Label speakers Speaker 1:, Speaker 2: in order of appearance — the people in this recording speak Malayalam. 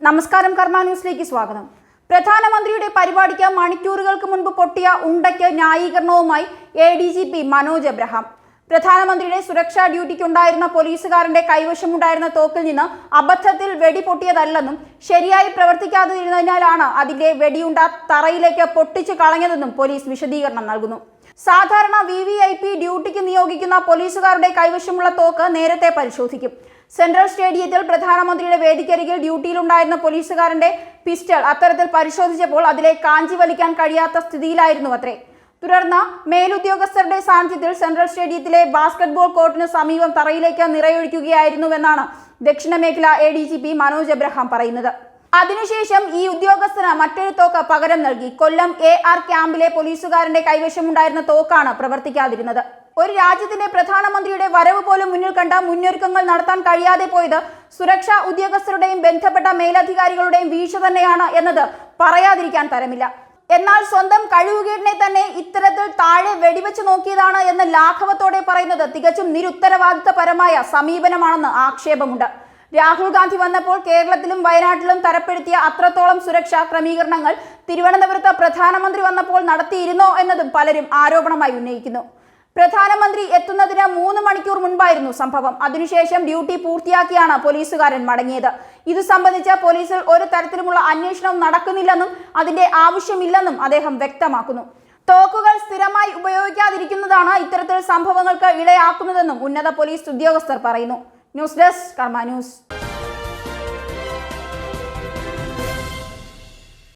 Speaker 1: നമസ്കാരം, കർമ്മ ന്യൂസിലേക്ക് സ്വാഗതം. പ്രധാനമന്ത്രിയുടെ പരിപാടിക്ക് മണിക്കൂറുകൾക്ക് മുൻപ് പൊട്ടിയ ഉണ്ടയ്ക്ക് ന്യായീകരണവുമായി ADGP മനോജ് എബ്രഹാം. പ്രധാനമന്ത്രിയുടെ സുരക്ഷാ ഡ്യൂട്ടിക്കുണ്ടായിരുന്ന പോലീസുകാരന്റെ കൈവശമുണ്ടായിരുന്ന തോക്കിൽ നിന്ന് അബദ്ധത്തിൽ വെടി പൊട്ടിയതല്ലെന്നും ശരിയായി പ്രവർത്തിക്കാതിരുന്നതിനാലാണ് അതിന്റെ വെടിയുണ്ട തറയിലേക്ക് പൊട്ടിച്ചു കളഞ്ഞതെന്നും പോലീസ് വിശദീകരണം നൽകുന്നു. സാധാരണ VVIP ഡ്യൂട്ടിക്ക് നിയോഗിക്കുന്ന പോലീസുകാരുടെ കൈവശമുള്ള തോക്ക് നേരത്തെ പരിശോധിക്കും. സെൻട്രൽ സ്റ്റേഡിയത്തിൽ പ്രധാനമന്ത്രിയുടെ വേദിക്കരികിൽ ഡ്യൂട്ടിയിലുണ്ടായിരുന്ന പോലീസുകാരന്റെ പിസ്റ്റൾ അത്തരത്തിൽ പരിശോധിച്ചപ്പോൾ അതിലെ കാഞ്ചി വലിക്കാൻ കഴിയാത്ത സ്ഥിതിയിലായിരുന്നു അത്രേ. തുടർന്ന് മേലുദ്യോഗസ്ഥരുടെ സാന്നിധ്യത്തിൽ സെൻട്രൽ സ്റ്റേഡിയത്തിലെ ബാസ്കറ്റ്ബോൾ കോർട്ടിന് സമീപം തറയിലേക്ക് നിറയൊഴിക്കുകയായിരുന്നുവെന്നാണ് ദക്ഷിണ മേഖല ADGP മനോജ് എബ്രഹാം പറയുന്നത്. അതിനുശേഷം ഈ ഉദ്യോഗസ്ഥന് മറ്റൊരു തോക്ക് പകരം നൽകി. കൊല്ലം AR ക്യാമ്പിലെ പോലീസുകാരന്റെ കൈവശമുണ്ടായിരുന്ന തോക്കാണ് പ്രവർത്തിക്കാതിരുന്നത്. ഒരു രാജ്യത്തിന്റെ പ്രധാനമന്ത്രിയുടെ വരവ് പോലും മുന്നിൽ കണ്ട മുന്നൊരുക്കങ്ങൾ നടത്താൻ കഴിയാതെ പോയത് സുരക്ഷാ ഉദ്യോഗസ്ഥരുടെയും ബന്ധപ്പെട്ട മേലധികാരികളുടെയും വീഴ്ച തന്നെയാണ് എന്നത് പറയാതിരിക്കാൻ തരമില്ല. എന്നാൽ സ്വന്തം കഴിവുകേടിനെ തന്നെ ഇത്തരത്തിൽ താഴെ വെടിവെച്ച് നോക്കിയതാണ് എന്ന് ലാഘവത്തോടെ പറയുന്നത് തികച്ചും നിരുത്തരവാദിത്തപരമായ സമീപനമാണെന്ന് ആക്ഷേപമുണ്ട്. രാഹുൽ ഗാന്ധി വന്നപ്പോൾ കേരളത്തിലും വയനാട്ടിലും തരപ്പെടുത്തിയ അത്രത്തോളം സുരക്ഷാ ക്രമീകരണങ്ങൾ തിരുവനന്തപുരത്ത് പ്രധാനമന്ത്രി വന്നപ്പോൾ നടത്തിയിരുന്നോ എന്നതും പലരും ആരോപണമായി ഉന്നയിക്കുന്നു. പ്രധാനമന്ത്രി എത്തുന്നതിന് 3 മണിക്കൂർ മുൻപായിരുന്നു സംഭവം. അതിനുശേഷം ഡ്യൂട്ടി പൂർത്തിയാക്കിയാണ് പോലീസുകാരൻ മടങ്ങിയത്. ഇത് സംബന്ധിച്ച് പോലീസിൽ ഒരു തരത്തിലുമുള്ള അന്വേഷണം നടക്കുന്നില്ലെന്നും അതിന്റെ ആവശ്യമില്ലെന്നും അദ്ദേഹം വ്യക്തമാക്കുന്നു. തോക്കുകൾ സ്ഥിരമായി ഉപയോഗിക്കാതിരിക്കുന്നതാണ് ഇത്തരത്തിൽ സംഭവങ്ങൾക്ക് ഇടയാക്കുന്നതെന്നും ഉന്നത പോലീസ് ഉദ്യോഗസ്ഥർ പറയുന്നു. ന്യൂസ് ഡെസ്ക് കർമ്മ ന്യൂസ്.